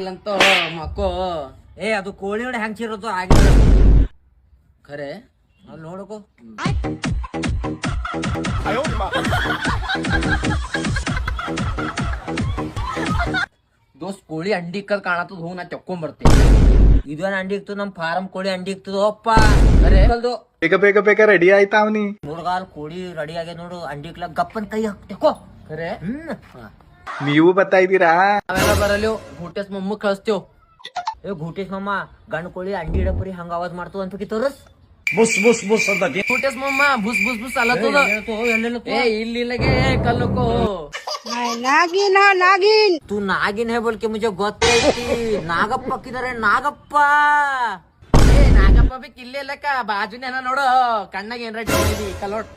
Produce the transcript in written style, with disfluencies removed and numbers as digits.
ಆಗಿಲ್ಲಂತ ಮಕ್ಕೋ. ಅದು ಕೋಳಿ ನೋಡಿ ಹೆಂಗ್ ಚಿರೋದು ಆಗಿಲ್ಲ ಖರೆ ಅಲ್ಲಿ ನೋಡಕೋ. ದೋಸ್ತ್ ಕೋಳಿ ಅಂಡಿ ಇಕ್ಕದ್ ಕಾಣತ್ತದ, ಹೋಗಿ ನಾ ತೆಕ್ಕೊಂಡ್ ಬರ್ತೀನಿ. ಇದನ್ ಅಂಡಿ ಇಕ್ತು, ನಮ್ ಫಾರಂ ಕೋಳಿ ಅಂಡಿ ಇಕ್ತದ ಅಪ್ಪ. ಖರೆ ಬೇಗ ರೆಡಿ ಆಯ್ತಾ ಅವನಿ ನೋಡ್ಗಾಲ್ ಕೋಳಿ ರೆಡಿ ಆಗ್ಯ ನೋಡು. ಅಂಡಿ ಇಕ್ಲಕ್ ಗಪ್ಪನ್ ಕೈ ಹಾಕ್ತೇಕೋ. ಖರೆ ನೀವು ಬರ್ತಾ ಇದ್ದೀರಾ? ನಾವೆಲ್ಲ ಬರಲಿ ಊಟಸ್ ಮಮ್ಮ ಕಳಿಸ್ತೇವ್. ಘೂಟೇಶ್ ಮಮ್ಮ ಗಂಡ ಕೋಳಿ ಅಂಡಿ ಇಡಪರಿ ಹಂಗ ಆವಾಜ್ ಮಾಡ್ತದ ಅಂತ ತೋರಸ್. ಬುಸ್ ಬುಸ್ ಬುಸ್ ಅಂತ ಊಟಸ್ ಮಮ್ಮ ಬುಸ್ ಬುಸ್ ಬುಸ್ ಅಲ್ಲತ್ತದ. ಏ ಇಲ್ಲಿಗೆ ಕಲ್ಲಕ್ಕೋ. तू नागिन है बोल के मुझे ಗೊತ್ತೈತಿ. ನಾಗಪ್ಪ ಹಾಕಿದಾರೆ, ನಾಗಪ್ಪ. ಏ ನಾಗಪ್ಪ ಬಿ ಕಿಲ್ಲಿ ಇಲ್ಲಕ್ಕ, ಬಾಜುನೇನ ನೋಡು ಕಣ್ಣಾಗ ಏನ್ರ ಕಲ್ಲೋಟ್.